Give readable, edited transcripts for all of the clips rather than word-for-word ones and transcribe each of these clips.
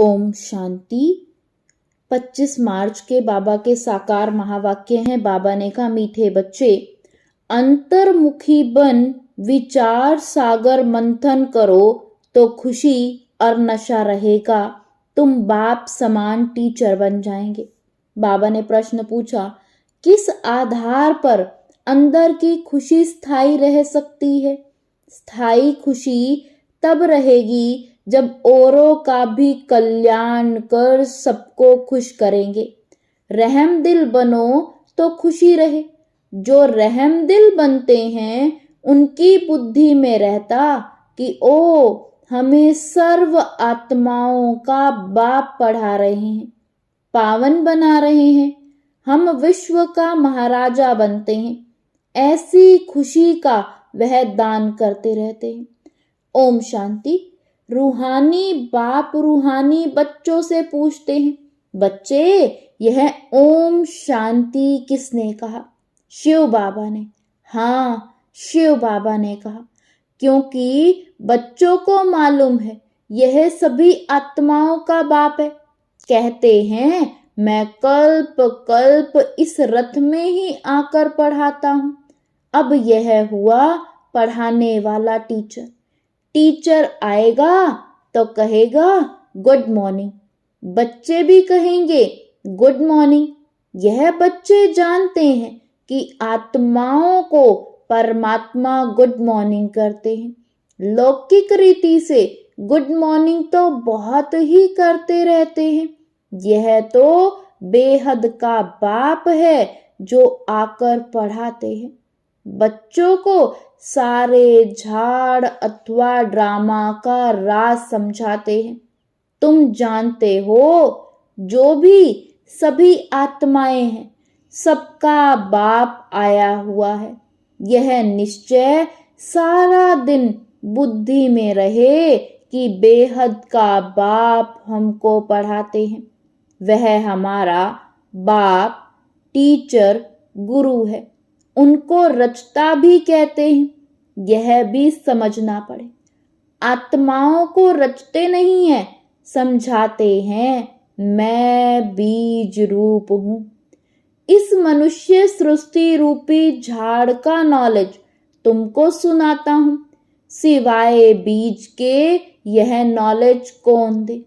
ओम शांति। 25 मार्च के बाबा के साकार महावाक्य हैं। बाबा ने कहा, मीठे बच्चे, अंतर्मुखी बन विचार सागर मंथन करो तो खुशी और नशा रहेगा, तुम बाप समान टीचर बन जाएंगे। बाबा ने प्रश्न पूछा, किस आधार पर अंदर की खुशी स्थायी रह सकती है? स्थायी खुशी तब रहेगी जब औरों का भी कल्याण कर सबको खुश करेंगे। रहम दिल बनो तो खुशी रहे। जो रहम दिल बनते हैं उनकी बुद्धि में रहता कि ओ हमें सर्व आत्माओं का बाप पढ़ा रहे हैं, पावन बना रहे हैं, हम विश्व का महाराजा बनते हैं। ऐसी खुशी का वह दान करते रहते हैं। ओम शांति। रूहानी बाप रूहानी बच्चों से पूछते हैं, बच्चे यह ओम शांति किसने कहा? शिव बाबा ने। हाँ, शिव बाबा ने कहा, क्योंकि बच्चों को मालूम है यह सभी आत्माओं का बाप है। कहते हैं, मैं कल्प कल्प इस रथ में ही आकर पढ़ाता हूं। अब यह हुआ पढ़ाने वाला टीचर। टीचर आएगा तो कहेगा गुड मॉर्निंग, बच्चे भी कहेंगे गुड मॉर्निंग। यह बच्चे जानते हैं कि आत्माओं को परमात्मा गुड मॉर्निंग करते हैं। लौकिक रीति से गुड मॉर्निंग तो बहुत ही करते रहते हैं। यह तो बेहद का बाप है जो आकर पढ़ाते हैं। बच्चों को सारे झाड़ अथवा ड्रामा का राज समझाते हैं। तुम जानते हो, जो भी सभी आत्माएं हैं सबका बाप आया हुआ है। यह निश्चय सारा दिन बुद्धि में रहे कि बेहद का बाप हमको पढ़ाते हैं। वह हमारा बाप टीचर गुरु है। उनको रचता भी कहते हैं। यह भी समझना पड़े। आत्माओं को रचते नहीं है, समझाते हैं। मैं बीज रूप हूं। इस मनुष्य सृष्टि रूपी झाड़ का नॉलेज तुमको सुनाता हूं। सिवाय बीज के यह नॉलेज कौन दे?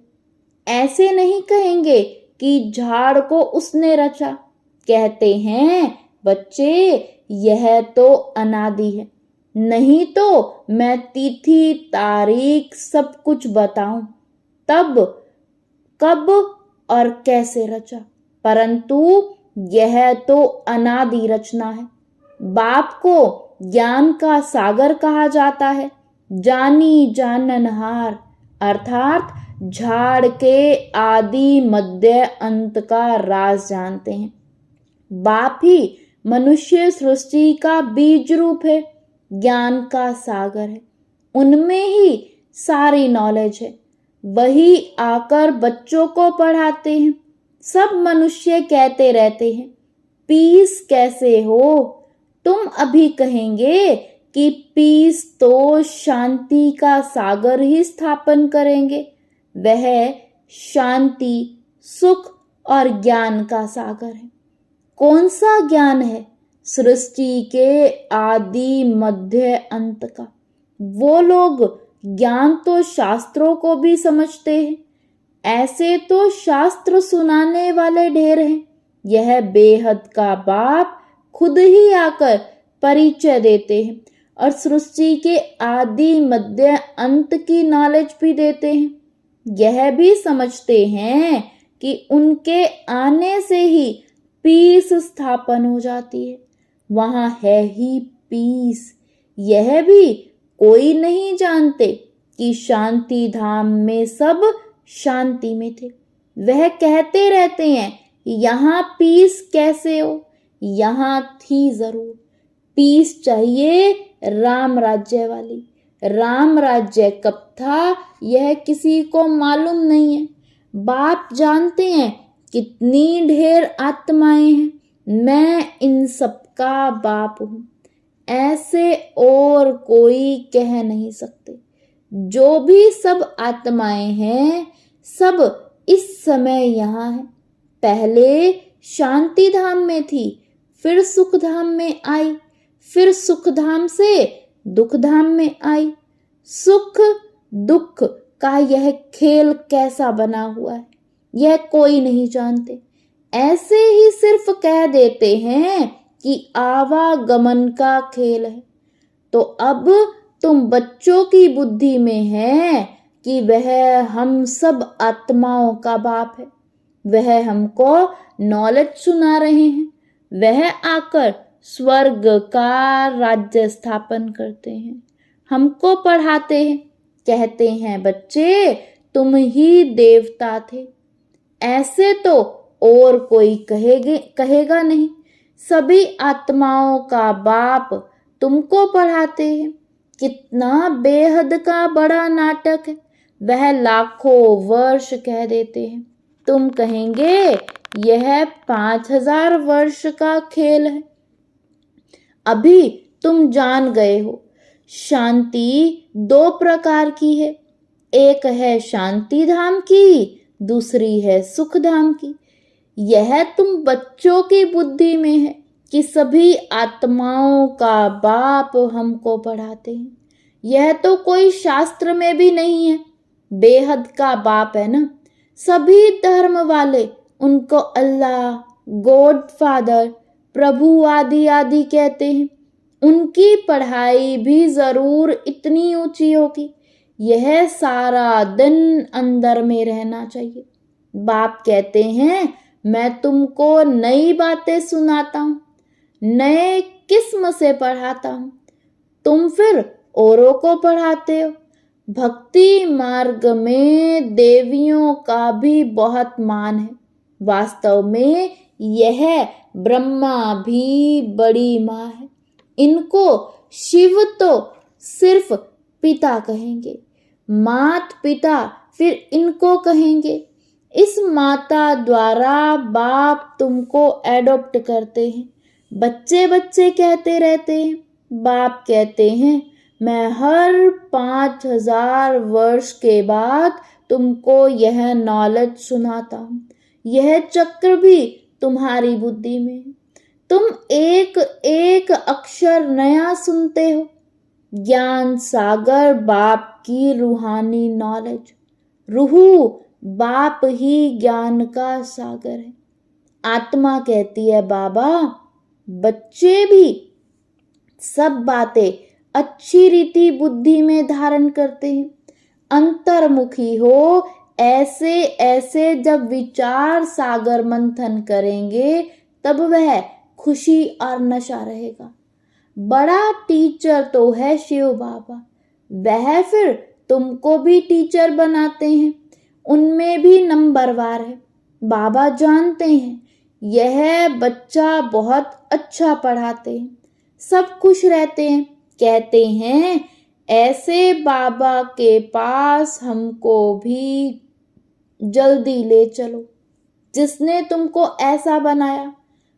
ऐसे नहीं कहेंगे कि झाड़ को उसने रचा। कहते हैं, बच्चे यह तो अनादि है, नहीं तो मैं तिथि तारीख सब कुछ बताऊं तब कब और कैसे रचा, परंतु यह तो अनादि रचना है। बाप को ज्ञान का सागर कहा जाता है। जानी जाननहार अर्थात झाड़ के आदि मध्य अंत का राज जानते हैं। बाप ही मनुष्य सृष्टि का बीज रूप है, ज्ञान का सागर है। उनमें ही सारी नॉलेज है। वही आकर बच्चों को पढ़ाते हैं। सब मनुष्य कहते रहते हैं, पीस कैसे हो? तुम अभी कहेंगे कि पीस तो शांति का सागर ही स्थापन करेंगे। वह शांति, सुख और ज्ञान का सागर है। कौन सा ज्ञान है? सृष्टि के आदि मध्य अंत का। वो लोग ज्ञान तो शास्त्रों को भी समझते हैं। ऐसे तो शास्त्र सुनाने वाले ढेर हैं। यह बेहद का बाप खुद ही आकर परिचय देते हैं और सृष्टि के आदि मध्य अंत की नॉलेज भी देते हैं। यह भी समझते हैं कि उनके आने से ही पीस स्थापन हो जाती है। वहां है ही पीस। यह भी कोई नहीं जानते कि शांति धाम में सब शांति में थे। वह कहते रहते हैं, यहाँ पीस कैसे हो? यहाँ थी जरूर। पीस चाहिए राम राज्य वाली। राम राज्य कब था यह किसी को मालूम नहीं है। बाप जानते हैं कितनी ढेर आत्माएं हैं। मैं इन सबका बाप हूं, ऐसे और कोई कह नहीं सकते। जो भी सब आत्माएं हैं सब इस समय यहाँ है। पहले शांति धाम में थी, फिर सुख धाम में आई, फिर सुख धाम से दुख धाम में आई। सुख दुख का यह खेल कैसा बना हुआ है, यह कोई नहीं जानते। ऐसे ही सिर्फ कह देते हैं कि आवागमन का खेल है। तो अब तुम बच्चों की बुद्धि में है कि वह हम सब आत्माओं का बाप है, वह हमको नॉलेज सुना रहे हैं, वह आकर स्वर्ग का राज्य स्थापन करते हैं, हमको पढ़ाते हैं, कहते हैं बच्चे तुम ही देवता थे। ऐसे तो और कोई कहेगा नहीं। सभी आत्माओं का बाप तुमको पढ़ाते हैं। कितना बेहद का बड़ा नाटक है, वह लाखों वर्ष कह देते हैं। तुम कहेंगे यह 5000 वर्ष का खेल है। अभी तुम जान गए हो, शांति 2 प्रकार की है, एक है शांति धाम की, दूसरी है सुख धाम की। यह तुम बच्चों की बुद्धि में है कि सभी आत्माओं का बाप हमको पढ़ाते हैं। यह तो कोई शास्त्र में भी नहीं है, बेहद का बाप है ना। सभी धर्म वाले उनको अल्लाह, गॉड फादर, प्रभु आदि आदि कहते हैं। उनकी पढ़ाई भी जरूर इतनी ऊंची होगी। यह सारा दिन अंदर में रहना चाहिए। बाप कहते हैं मैं तुमको नई बातें सुनाता हूँ, नए किस्म से पढ़ाता हूँ, तुम फिर औरों को पढ़ाते हो। भक्ति मार्ग में देवियों का भी बहुत मान है। वास्तव में यह ब्रह्मा भी बड़ी माँ है। इनको शिव तो सिर्फ पिता कहेंगे, मात पिता फिर इनको कहेंगे। इस माता द्वारा बाप तुमको एडॉप्ट करते हैं। बच्चे बच्चे कहते रहते हैं। बाप कहते हैं मैं हर 5000 वर्ष के बाद तुमको यह नॉलेज सुनाता हूँ। यह चक्र भी तुम्हारी बुद्धि में है। तुम एक एक अक्षर नया सुनते हो। ज्ञान सागर बाप की रूहानी नॉलेज। रूह बाप ही ज्ञान का सागर है। आत्मा कहती है बाबा बच्चे भी सब बातें अच्छी रीति बुद्धि में धारण करते हैं। अंतर्मुखी हो ऐसे ऐसे जब विचार सागर मंथन करेंगे तब वह खुशी और नशा रहेगा। बड़ा टीचर तो है शिव बाबा, वह फिर तुमको भी टीचर बनाते हैं। उनमें भी नंबरवार है। बाबा जानते हैं यह बच्चा बहुत अच्छा पढ़ाते हैं। सब खुश रहते हैं, कहते हैं ऐसे बाबा के पास हमको भी जल्दी ले चलो, जिसने तुमको ऐसा बनाया।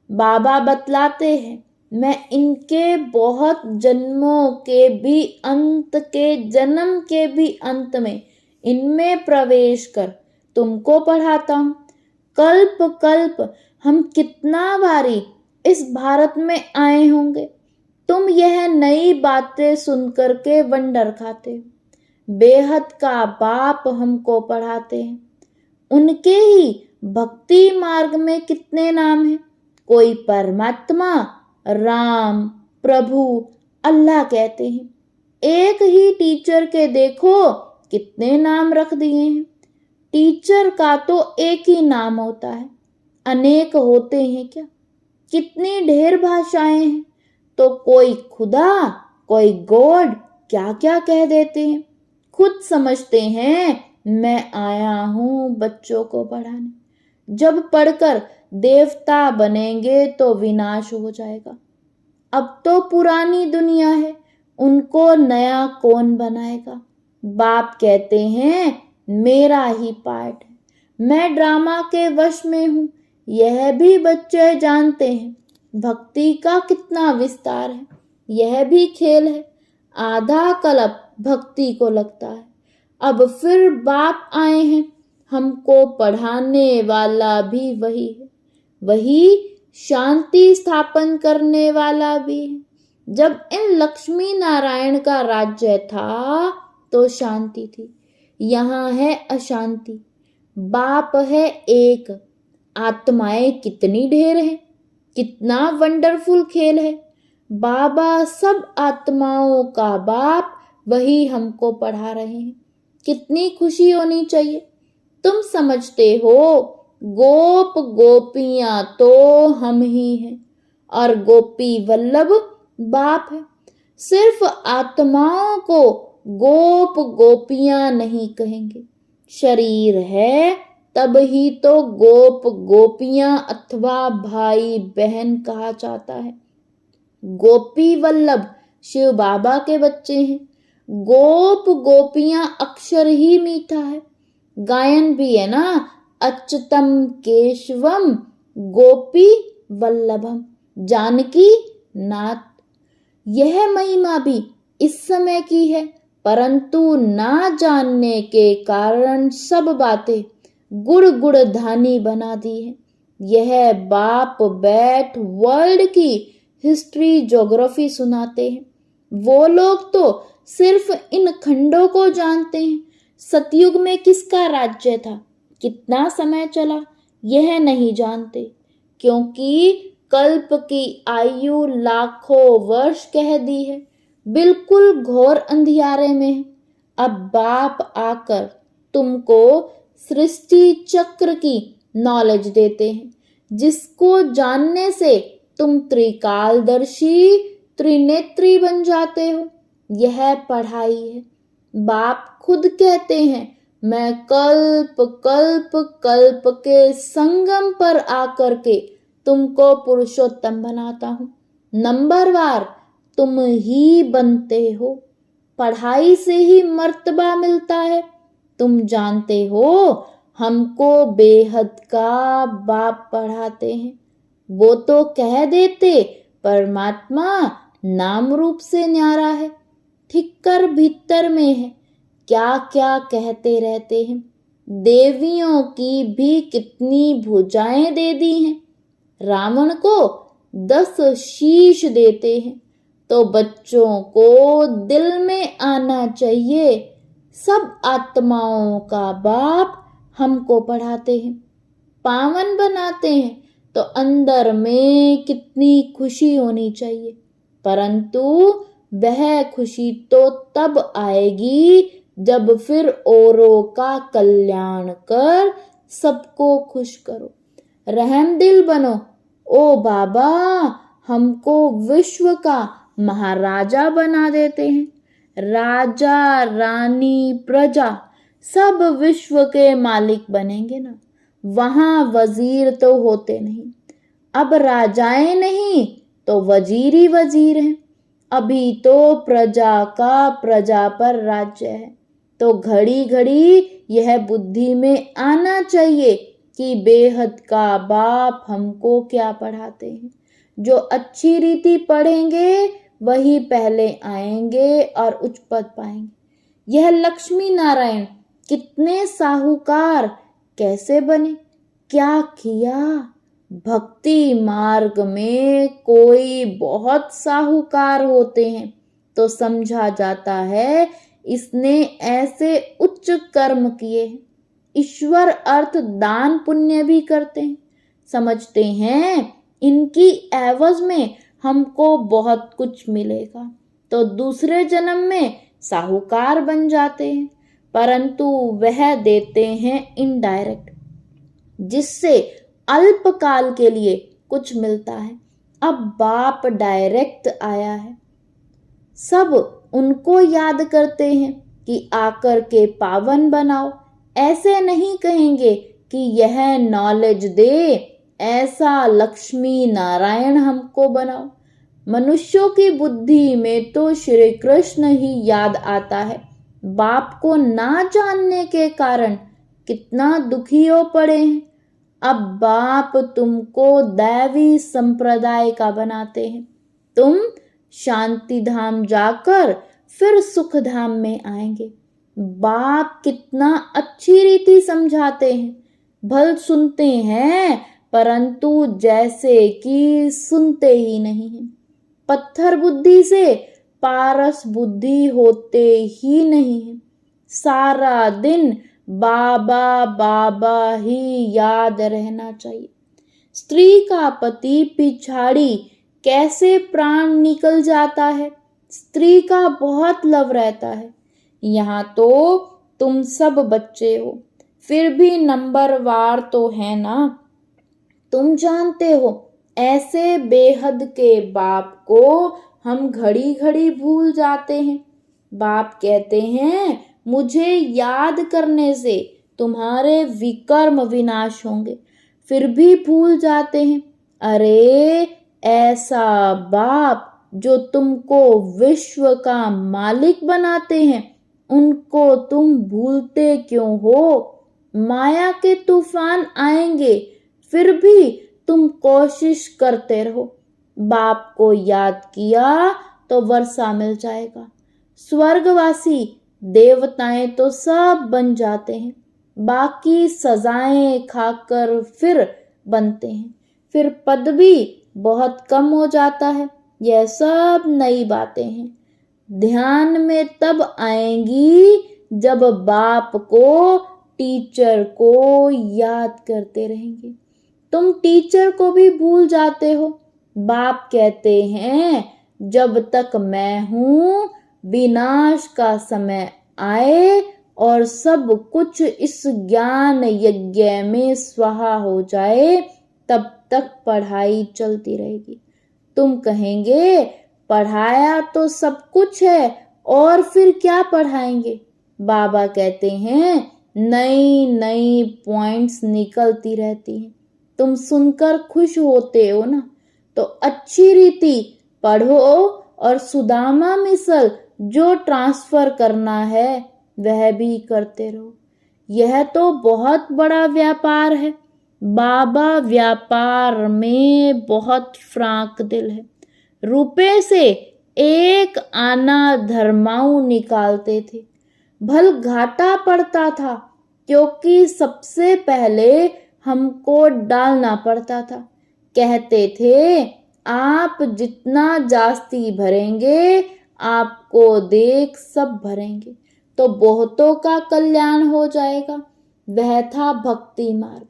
बाबा बतलाते हैं मैं इनके बहुत जन्मों के भी अंत के जन्म के भी अंत में इनमें प्रवेश कर तुमको पढ़ाता हूँ। कल्प कल्प हम कितना बारी इस भारत में आए होंगे। तुम यह नई बातें सुनकर के वंडर खाते हो। बेहद का बाप हमको पढ़ाते हैं। उनके ही भक्ति मार्ग में कितने नाम हैं। कोई परमात्मा, राम, प्रभु, अल्लाह कहते हैं। एक ही टीचर के देखो कितने नाम रख दिए हैं। टीचर का तो एक ही नाम होता है, अनेक होते हैं क्या। कितनी ढेर भाषाएं हैं। तो कोई खुदा, कोई गॉड, क्या क्या कह देते हैं। खुद समझते हैं मैं आया हूं बच्चों को पढ़ाने। जब पढ़कर देवता बनेंगे तो विनाश हो जाएगा। अब तो पुरानी दुनिया है, उनको नया कौन बनाएगा। बाप कहते हैं मेरा ही पार्ट है, मैं ड्रामा के वश में हूं। यह भी बच्चे जानते हैं भक्ति का कितना विस्तार है। यह भी खेल है। आधा कल्प भक्ति को लगता है। अब फिर बाप आए हैं, हमको पढ़ाने वाला भी वही है, वही शांति स्थापन करने वाला भी है। जब इन लक्ष्मी नारायण का राज्य था तो शांति थी, यहाँ है अशांति। बाप है एक, आत्माएं कितनी ढेर हैं, कितना वंडरफुल खेल है। बाबा सब आत्माओं का बाप, वही हमको पढ़ा रहे हैं। कितनी खुशी होनी चाहिए। तुम समझते हो गोप गोपियां तो हम ही हैं और गोपी वल्लभ बाप है। सिर्फ आत्माओं को गोप गोपियां नहीं कहेंगे, शरीर है तब ही तो गोप गोपियां अथवा भाई बहन कहा जाता है। गोपी वल्लभ शिव बाबा के बच्चे हैं। गोप गोपियां अक्षर ही मीठा है। गायन भी है ना, अच्युतम केशवम गोपी वल्लभम जानकी नाथ। यह महिमा भी इस समय की है, परंतु ना जानने के कारण सब बातें गुड़ गुड़ धानी बना दी है। यह बाप बैठ वर्ल्ड की हिस्ट्री ज्योग्राफी सुनाते हैं। वो लोग तो सिर्फ इन खंडों को जानते हैं। सतयुग में किसका राज्य था, कितना समय चला, यह नहीं जानते, क्योंकि कल्प की आयु लाखों वर्ष कह दी है। बिल्कुल घोर अंधियारे में है। अब बाप आकर तुमको सृष्टि चक्र की नॉलेज देते हैं, जिसको जानने से तुम त्रिकालदर्शी त्रिनेत्री बन जाते हो। यह पढ़ाई है। बाप खुद कहते हैं, मैं कल्प कल्प कल्प के संगम पर आकर के तुमको पुरुषोत्तम बनाता हूं। नंबरवार तुम ही बनते हो। पढ़ाई से ही मर्तबा मिलता है। तुम जानते हो हमको बेहद का बाप पढ़ाते हैं। वो तो कह देते परमात्मा नाम रूप से न्यारा है, ठिक्कर भीतर में है, क्या क्या कहते रहते हैं। देवियों की भी कितनी भुजाएं दे दी हैं। रावण को 10 शीश देते हैं, तो बच्चों को दिल में आना चाहिए सब आत्माओं का बाप हमको पढ़ाते हैं, पावन बनाते हैं, तो अंदर में कितनी खुशी होनी चाहिए। परंतु वह खुशी तो तब आएगी जब फिर औरों का कल्याण कर सबको खुश करो, रहमदिल बनो। ओ बाबा हमको विश्व का महाराजा बना देते हैं। राजा रानी प्रजा सब विश्व के मालिक बनेंगे ना। वहां वजीर तो होते नहीं, अब राजाएं नहीं तो वजीर ही वजीर हैं। अभी तो प्रजा का प्रजा पर राज्य है, तो घड़ी घड़ी यह बुद्धि में आना चाहिए कि बेहद का बाप हमको क्या पढ़ाते हैं। जो अच्छी रीति पढ़ेंगे वही पहले आएंगे और उच्च पद पाएंगे। यह लक्ष्मी नारायण कितने साहूकार कैसे बने, क्या किया। भक्ति मार्ग में कोई बहुत साहूकार होते हैं तो समझा जाता है इसने ऐसे उच्च कर्म किए हैं। ईश्वर अर्थ दान पुण्य भी करते हैं, समझते हैं इनकी एवज में हमको बहुत कुछ मिलेगा, तो दूसरे जन्म में साहूकार बन जाते हैं। परंतु वह देते हैं इनडायरेक्ट, जिससे अल्पकाल के लिए कुछ मिलता है। अब बाप डायरेक्ट आया है, सब उनको याद करते हैं कि आकर के पावन बनाओ। ऐसे नहीं कहेंगे कि यह नॉलेज दे, ऐसा लक्ष्मी नारायण हमको बनाओ। मनुष्यों की बुद्धि में तो श्री कृष्ण ही याद आता है। बाप को ना जानने के कारण कितना दुखी हो पड़े हैं। अब बाप तुमको दैवी संप्रदाय का बनाते हैं। तुम शांति धाम जाकर फिर सुख धाम में आएंगे। बाप कितना अच्छी रीति समझाते हैं, भल सुनते हैं परंतु जैसे कि सुनते ही नहीं हैं। पत्थर बुद्धि से पारस बुद्धि होते ही नहीं है। सारा दिन बाबा बाबा ही याद रहना चाहिए। स्त्री का पति पिछाड़ी कैसे प्राण निकल जाता है। स्त्री का बहुत लव रहता है। यहाँ तो तुम सब बच्चे हो, फिर भी नंबरवार तो है ना। तुम जानते हो ऐसे बेहद के बाप को हम घड़ी घड़ी भूल जाते हैं। बाप कहते हैं मुझे याद करने से तुम्हारे विकर्म विनाश होंगे, फिर भी भूल जाते हैं। अरे ऐसा बाप जो तुमको विश्व का मालिक बनाते हैं, उनको तुम भूलते क्यों हो। माया के तूफान आएंगे, फिर भी तुम कोशिश करते रहो। बाप को याद किया तो वर्षा मिल जाएगा। स्वर्गवासी देवताएं तो सब बन जाते हैं, बाकी सजाएं खाकर फिर बनते हैं, फिर पद भी बहुत कम हो जाता है। यह सब नई बातें हैं, ध्यान में तब आएंगी जब बाप को टीचर को याद करते रहेंगे। तुम टीचर को भी भूल जाते हो। बाप कहते हैं जब तक मैं हूं, विनाश का समय आए और सब कुछ इस ज्ञान यज्ञ में स्वाहा हो जाए, तब तक पढ़ाई चलती रहेगी। तुम कहेंगे पढ़ाया तो सब कुछ है और फिर क्या पढ़ाएंगे। बाबा कहते हैं नई नई पॉइंट्स निकलती रहती हैं। तुम सुनकर खुश होते हो ना, तो अच्छी रीति पढ़ो और सुदामा मिसल जो ट्रांसफर करना है वह भी करते रहो। यह तो बहुत बड़ा व्यापार है। बाबा व्यापार में बहुत फ्रांक दिल है। रुपए से एक आना धर्माऊ निकालते थे। भल घाटा पड़ता था, क्योंकि सबसे पहले हमको डालना पड़ता था। कहते थे आप जितना जास्ती भरेंगे, आपको देख सब भरेंगे, तो बहुतों का कल्याण हो जाएगा। वह था भक्ति मार्ग।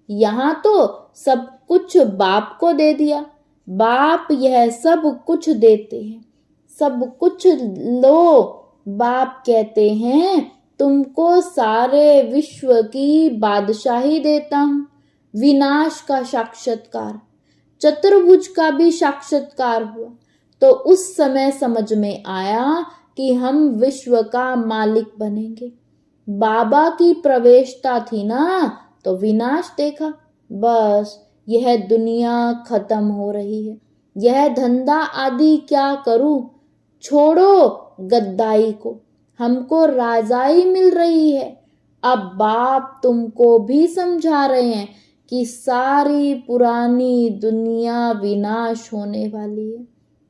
यहाँ तो सब कुछ बाप को दे दिया। बाप यह सब कुछ देते हैं, सब कुछ लो। बाप कहते हैं तुमको सारे विश्व की बादशाही देता हूं। विनाश का साक्षात्कार, चतुर्भुज का भी साक्षात्कार हुआ, तो उस समय समझ में आया कि हम विश्व का मालिक बनेंगे। बाबा की प्रवेशता थी ना, तो विनाश देखा। बस यह दुनिया खत्म हो रही है। यह धंधा आदि क्या करूं, छोड़ो गद्दाई को, हमको राजाई मिल रही है। अब बाप तुमको भी समझा रहे हैं कि सारी पुरानी दुनिया विनाश होने वाली है।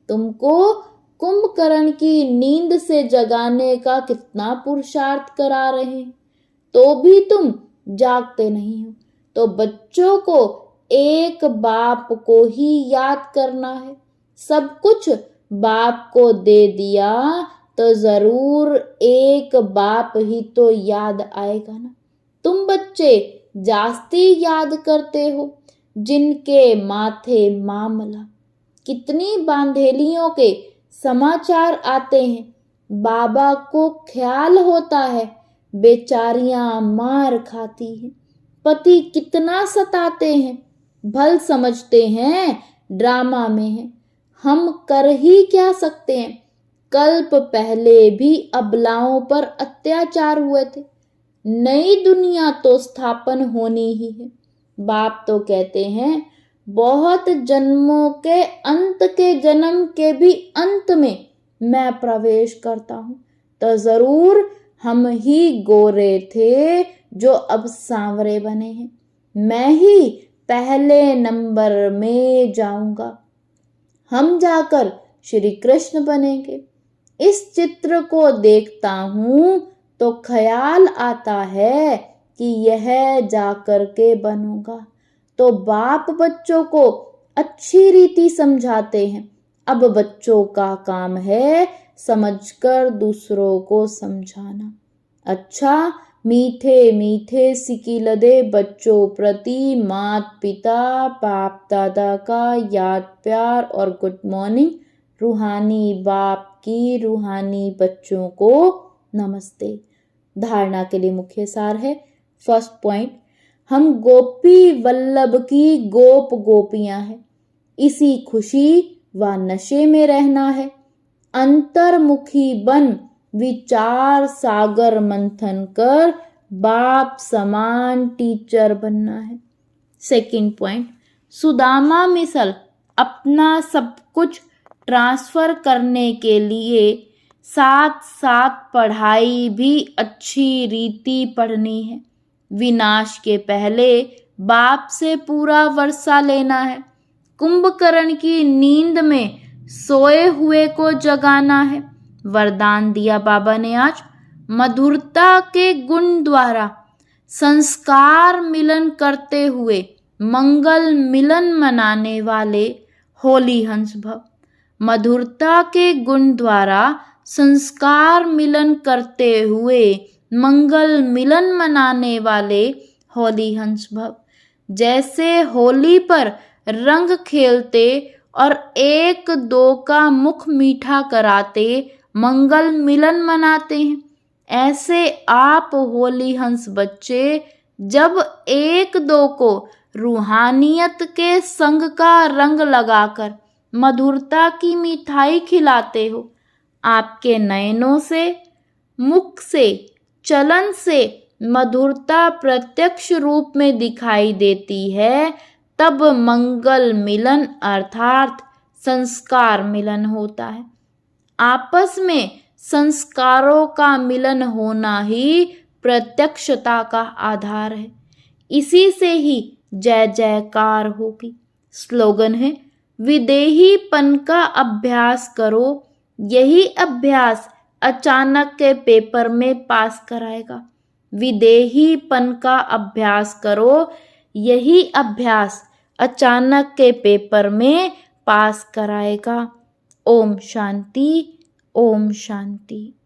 तुमको कुंभकर्ण की नींद से जगाने का कितना पुरुषार्थ करा रहे हैं, तो भी तुम जागते नहीं हो। तो बच्चों को एक बाप को ही याद करना है। सब कुछ बाप को दे दिया तो जरूर एक बाप ही तो याद आएगा ना। तुम बच्चे जास्ती याद करते हो, जिनके माथे मामला। कितनी बांधेलियों के समाचार आते हैं, बाबा को ख्याल होता है बेचारियां मार खाती हैं। पति कितना सताते हैं, भल समझते हैं ड्रामा में है। हम कर ही क्या सकते हैं। कल्प पहले भी अबलाओं पर अत्याचार हुए थे। नई दुनिया तो स्थापन होनी ही है। बाप तो कहते हैं बहुत जन्मों के अंत के जन्म के भी अंत में मैं प्रवेश करता हूं, तो जरूर हम ही गोरे थे जो अब सांवरे बने हैं। मैं ही पहले नंबर में जाऊंगा, हम जाकर श्री कृष्ण बनेंगे। इस चित्र को देखता हूं तो ख्याल आता है कि यह जाकर के बनूंगा। तो बाप बच्चों को अच्छी रीति समझाते हैं। अब बच्चों का काम है समझकर दूसरों को समझाना। अच्छा, मीठे मीठे सिकिलदे बच्चों प्रति माता पिता बाप दादा का याद प्यार और गुड मॉर्निंग। रूहानी बाप की रूहानी बच्चों को नमस्ते। धारणा के लिए मुख्य सार है। फर्स्ट पॉइंट, हम गोपी वल्लभ की गोप गोपियां हैं। इसी खुशी व नशे में रहना है। अंतर्मुखी बन विचार सागर मंथन कर बाप समान टीचर बनना है। सेकंड पॉइंट, सुदामा मिसल अपना सब कुछ ट्रांसफर करने के लिए साथ साथ पढ़ाई भी अच्छी रीति पढ़नी है। विनाश के पहले बाप से पूरा वर्षा लेना है। कुंभकर्ण की नींद में सोए हुए को जगाना है। वरदान दिया बाबा ने आज, मधुरता के गुण द्वारा संस्कार मिलन करते हुए मंगल मिलन मनाने वाले होली हंस भव। मधुरता के गुण द्वारा संस्कार मिलन करते हुए मंगल मिलन मनाने वाले होली हंस भव। जैसे होली पर रंग खेलते और एक दो का मुख मीठा कराते मंगल मिलन मनाते हैं, ऐसे आप होली हंस बच्चे जब एक दो को रूहानियत के संग का रंग लगाकर मधुरता की मिठाई खिलाते हो, आपके नयनों से, मुख से, चलन से मधुरता प्रत्यक्ष रूप में दिखाई देती है, तब मंगल मिलन अर्थात संस्कार मिलन होता है। आपस में संस्कारों का मिलन होना ही प्रत्यक्षता का आधार है। इसी से ही जय जयकार होगी। स्लोगन है, विदेहीपन का अभ्यास करो, यही अभ्यास अचानक के पेपर में पास कराएगा। विदेहीपन का अभ्यास करो, यही अभ्यास अचानक के पेपर में पास कराएगा। ओम शांति, ओम शांति।